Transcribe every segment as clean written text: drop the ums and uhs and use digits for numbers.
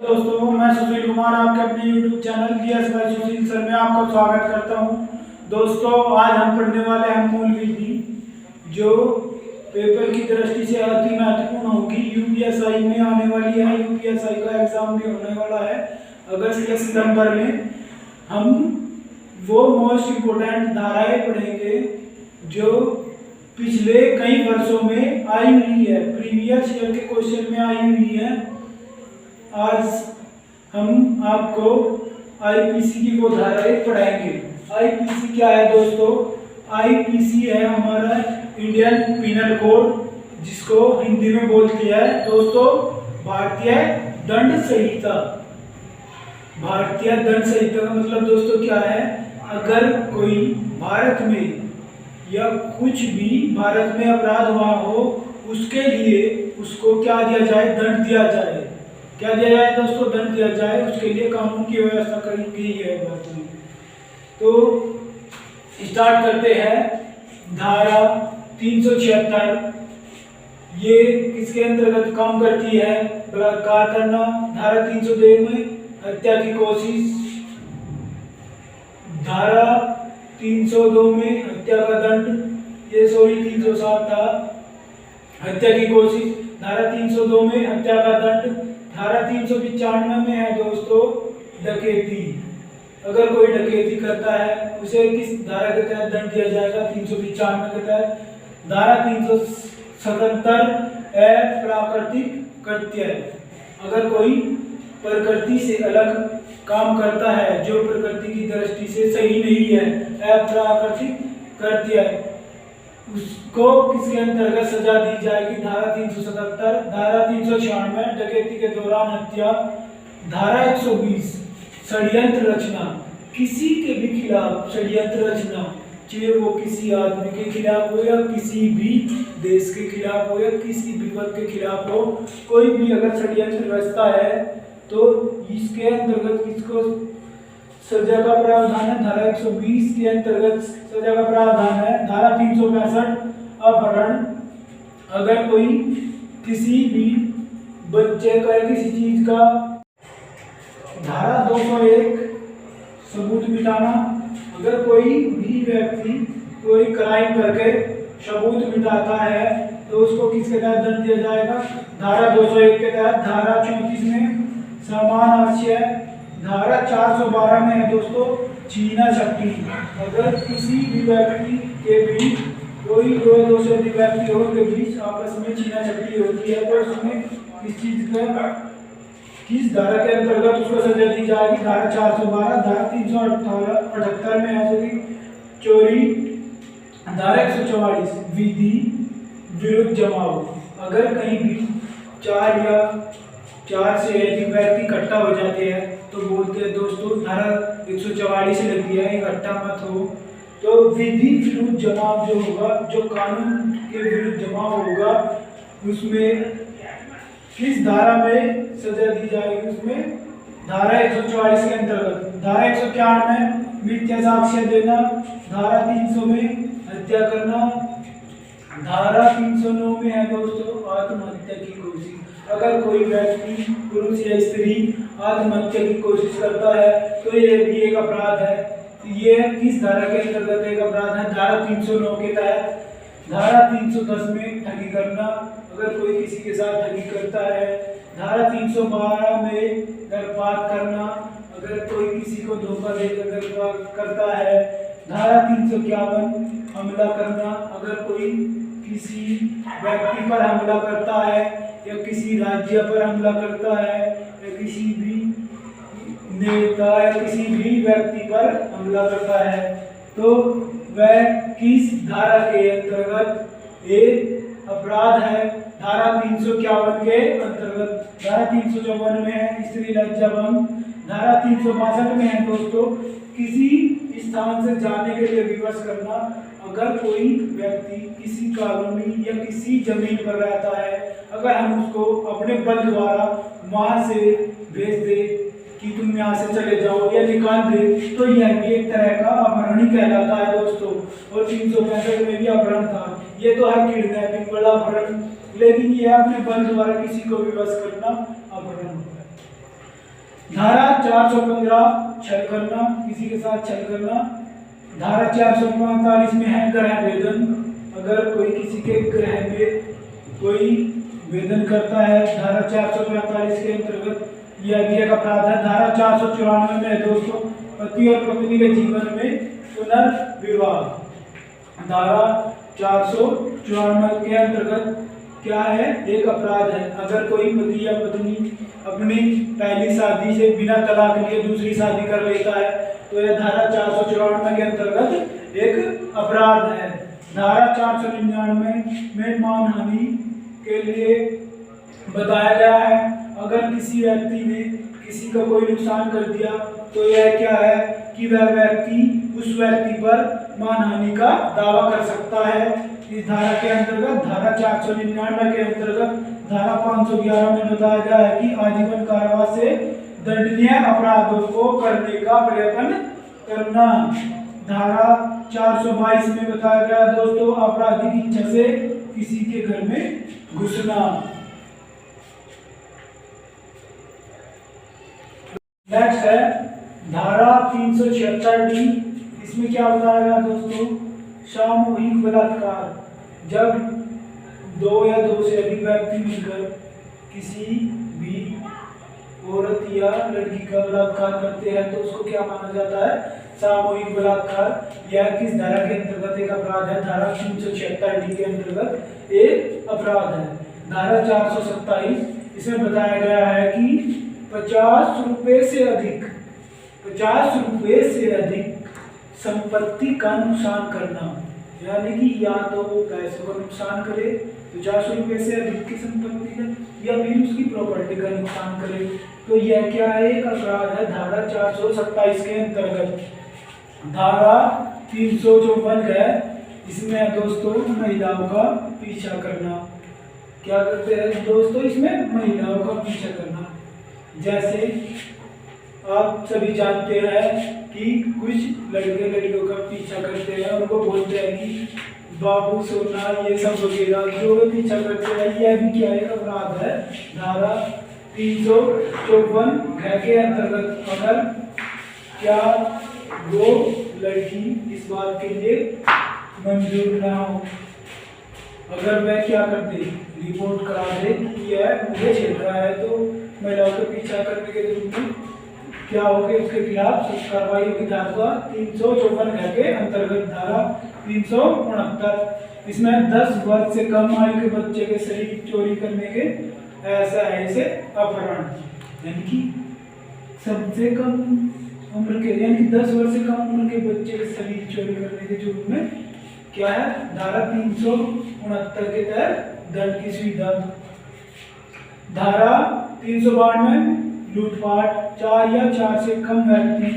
दोस्तों, मैं सुशील कुमार आपके अपने YouTube चैनल जीएस बाय सुशील सर में आपका स्वागत करता हूं। दोस्तों, आज हम पढ़ने वाले हैं मूल विधि, जो पेपर की दृष्टि से अति महत्वपूर्ण होगी। यूपीएसआई में आने वाली है। यूपीएसआई का एग्जाम भी होने वाला है अगस्त या सितंबर में। हम वो मोस्ट इम्पोर्टेंट धाराएं पढ़ेंगे जो पिछले कई वर्षों में आई हुई है, प्रीवियस ईयर के क्वेश्चन में आई हुई है। आज हम आपको आईपीसी की वो धाराएं पढ़ाएंगे। आईपीसी क्या है दोस्तों? आईपीसी है हमारा इंडियन पिनल कोड, जिसको हिंदी में बोलती है दोस्तों भारतीय दंड संहिता। भारतीय दंड संहिता का मतलब दोस्तों क्या है? अगर कोई भारत में या कुछ भी भारत में अपराध हुआ हो, उसके लिए उसको क्या दिया जाए? दंड दिया जाए। क्या दिया जाए दोस्तों? दंड दिया जाए। उसके लिए कानून की व्यवस्था करी गई है भारत में। तो स्टार्ट करते हैं। धारा 376 ये किसके अंतर्गत काम करती है? बलात्कार करना। धारा 302 में हत्या की कोशिश। धारा 302 में हत्या का दंड, ये 307 था, हत्या की कोशिश। धारा 302 में हत्या का दंड। धारा 395 में है दोस्तों डकैती। अगर कोई डकैती करता है उसे किस धारा के तहत दंड दिया जाएगा? 395 के तहत। धारा 377 प्राकृतिक कृत्य। अगर कोई प्रकृति से अलग काम करता है जो प्रकृति की दृष्टि से सही नहीं है, अप्राकृतिक कृत्य, उसको किसके अंतर्गत सजा दी जाएगी? धारा 377। धारा 396 डकैती के दौरान हत्या। धारा 120 षड्यंत्र रचना। किसी के भी खिलाफ षड्यंत्र रचना, चाहे वो किसी आदमी के खिलाफ हो या किसी भी देश के खिलाफ हो या किसी विपद के खिलाफ हो, कोई भी अगर षड्यंत्र रचता है तो इसके अंतर्गत किसको सजा का प्रावधान है? धारा 120 के अंतर्गत सजा का प्रावधान है। धारा 365 अपहरण। अगर कोई किसी भी बच्चे का या किसी चीज का। धारा 201 सबूत मिटाना। अगर कोई भी व्यक्ति कोई क्राइम करके सबूत मिटाता है तो उसको किसके तहत दंड दिया जाएगा? धारा 201 के तहत। धारा 34 में समान आशय। धारा 412 में है दोस्तों छीना शक्ति। अगर किसी भी व्यक्ति के बीच कोई दो से अधिक व्यक्तियों के बीच आपस में छीना शक्ति होती है तो उसमें किस चीज का, किस धारा के अंतर्गत उसको सजा दी जाएगी? धारा 412। धारा 378 में है चोरी। धारा 144 विधि विरुद्ध जमाव। अगर कहीं भी चार से अधिक व्यक्ति इकट्ठा हो जाते हैं तो बोलते हैं दोस्तों धारा 144 लगती है, इकट्ठा मत हो। तो विधि विरुद्ध जमाव जो होगा, जो कानून के विरुद्ध जमाव होगा, उसमें किस धारा में सजा दी जाएगी? उसमें धारा 144 के अंतर्गत। धारा 191 में मिथ्या साक्ष्य देना। धारा 300 में हत्या करना। धारा 309 में है दोस्तों आत्महत्या की कोशिश। अगर कोई व्यक्ति पुरुष या स्त्री आत्महत्या की कोशिश करता है तो ये भी एक अपराध है। ये किस धारा के अंतर्गत एक अपराध है? धारा 309 के तहत। धारा 310 में ठगी करना। अगर कोई किसी के साथ ठगी करता है। धारा 312 में गर्भपात करना। अगर कोई किसी को धोखा देकर गर्भपात करता है। धारा 351 हमला करना। अगर कोई किसी व्यक्ति पर हमला करता है या किसी राज्य पर हमला करता है या किसी भी नेता या किसी भी व्यक्ति पर हमला करता है तो वह किस धारा के अंतर्गत एक अपराध है? धारा 351 के अंतर्गत। धारा 354 में है स्त्री लज्जा भंग। धारा 362 में है दोस्तों किसी स्थान से जाने के लिए विवश करना। अगर कोई व्यक्ति किसी कॉलोनी या किसी जमीन पर रहता है, अगर हम उसको अपने बल द्वारा वहां से भेज दे कि तुम यहाँ से चले जाओ या निकाल दे, तो यह भी एक तरह का अपहरण ही कहलाता है दोस्तों। और 365 में भी अपहरण था। ये तो है किडनैपिंग वाला अपहरण, लेकिन यह अपने बल द्वारा किसी को विवश करना अपहरण होता है। धारा 415 छल करना, किसी के साथ छल करना। धारा 445 में है ग्रह वेदन, अगर कोई किसी के ग्रह में कोई वेदन करता है धारा 445 के अंतर्गत यह भी एक अपराध है। धारा 494 में है दोस्तों पति और पत्नी के जीवन में पुनर्विवाह। धारा 494 के अंतर्गत क्या है, एक अपराध है। अगर कोई पति या पत्नी अपनी पहली शादी से बिना तलाक लिए दूसरी शादी कर लेता है तो यह धारा 494 के अंतर्गत एक अपराध है। धारा 499 में मानहानि के लिए बताया गया है, अगर किसी व्यक्ति ने किसी का कोई नुकसान कर दिया तो यह क्या है कि वह व्यक्ति उस व्यक्ति पर मानहानि का दावा कर सकता है। इस धारा के अंतर्गत धारा 499 के अंतर्गत धारा 511 में बताया गया है कि आजीवन कारावास से दंडनीय अपराधों को करने का प्रयत्न करना। धारा 422 में बताया गया दोस्तों अपराधी की इच्छा से किसी के घर में घुसना। नेक्स्ट है धारा 376D। इसमें क्या बताया गया दोस्तों, सामूहिक बलात्कार। जब दो या दो से अधिक व्यक्ति मिलकर किसी भी औरत या लड़की का बलात्कार करते हैं तो उसको क्या माना जाता है, सामूहिक बलात्कार। यह किस धारा के अंतर्गत एक अपराध है, धारा 376D के अंतर्गत एक अपराध है। धारा 427 इसमें बताया गया है कि 50 रुपए से अधिक संपत्ति का नुकसान करना, यानी कि या तो वो पैसों का नुकसान करे 50 रुपए से अधिक की संपत्ति का, या फिर उसकी प्रॉपर्टी का नुकसान करे तो यह क्या है, एक अपराध है धारा 427 के अंतर्गत। धारा 354 है, इसमें दोस्तों महिलाओं का पीछा करना। क्या करते हैं दोस्तों, इसमें महिलाओं का पीछा करना। जैसे आप सभी जानते हैं कि कुछ लड़के लड़कियों का पीछा करते हैं, उनको बोलते हैं कि बाबू सोना ये सब वगैरह जो भी पीछा करते हैं, यह भी क्या एक अपराध है धारा 354 के अंतर्गत। अगर क्या वो लड़की इस बात के लिए मंजूर ना हो, अगर वह क्या कर दे, रिपोर्ट करा दे कि यह मुझे छेड़ रहा है, तो महिलाओं का पीछा करने के लिए क्या होगी, उसके खिलाफ सख्त कार्रवाई होगी। धारा 354 के अंतर्गत। धारा 369 इसमें 10 वर्ष से कम आयु के बच्चे के शरीर चोरी करने के ऐसा है इसे अपहरण, यानी कि सबसे कम उम्र के, यानी कि 10 वर्ष से कम उम्र के बच्चे के शरीर चोरी करने के जुर्म में क्या है, धारा 369 के तहत दंड की सुविधा। धारा 392 लूटपाट। 4 या 4 से कम व्यक्ति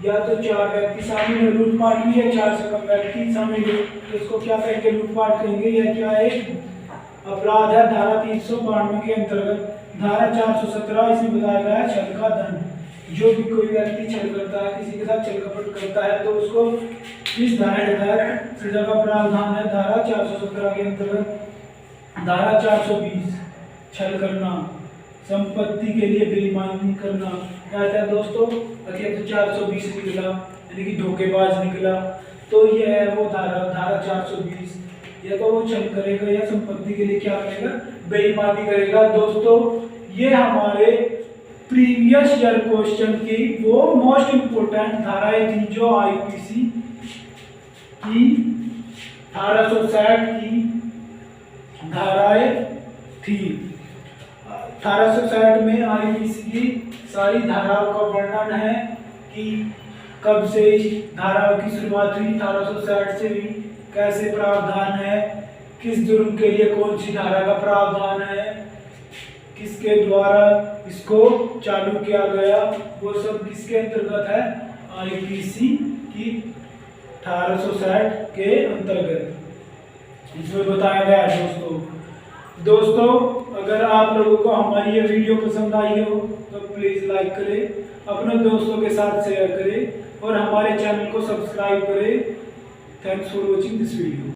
या तो 4 व्यक्ति शामिल है लूटपाट में, या 4 से कम व्यक्ति शामिल है तो इसको क्या कहेंगे, लूटपाट कहेंगे। यह क्या है, अपराध है धारा 392 के अंतर्गत। धारा 417 इसमें बताया गया है छल का दंड। जो भी कोई व्यक्ति छल करता है, किसी के साथ छल कपट करता है तो उसको इस धारा के तहत सजा का प्रावधान है धारा 417 के अंतर्गत। धारा 420 छल करना, संपत्ति के लिए बेईमानी करना। क्या है दोस्तों, अगर तो 420 निकला यानी कि धोखेबाज निकला तो यह है वो धारा 420। या तो वो छल करेगा या संपत्ति के लिए क्या करेगा, बेईमानी करेगा। दोस्तों ये हमारे प्रीवियस ईयर क्वेश्चन की वो मोस्ट इंपोर्टेंट धाराएं थी जो आईपीसी की 1860 की धाराएं थी। 1860 में आईपीसी की सारी धाराओं का वर्णन है कि कब से इस धाराओं की शुरुआत हुई, 1860 से भी कैसे प्रावधान है, किस जुर्म के लिए कौन सी धारा का प्रावधान है, किसके द्वारा इसको चालू किया गया, वो सब किसके अंतर्गत है, आईपीसी की 1860 के अंतर्गत इसमें बताया गया है। दोस्तों अगर आप लोगों को हमारी ये वीडियो पसंद आई हो तो प्लीज़ लाइक करें, अपने दोस्तों के साथ शेयर करें और हमारे चैनल को सब्सक्राइब करें। Thanks for watching this video.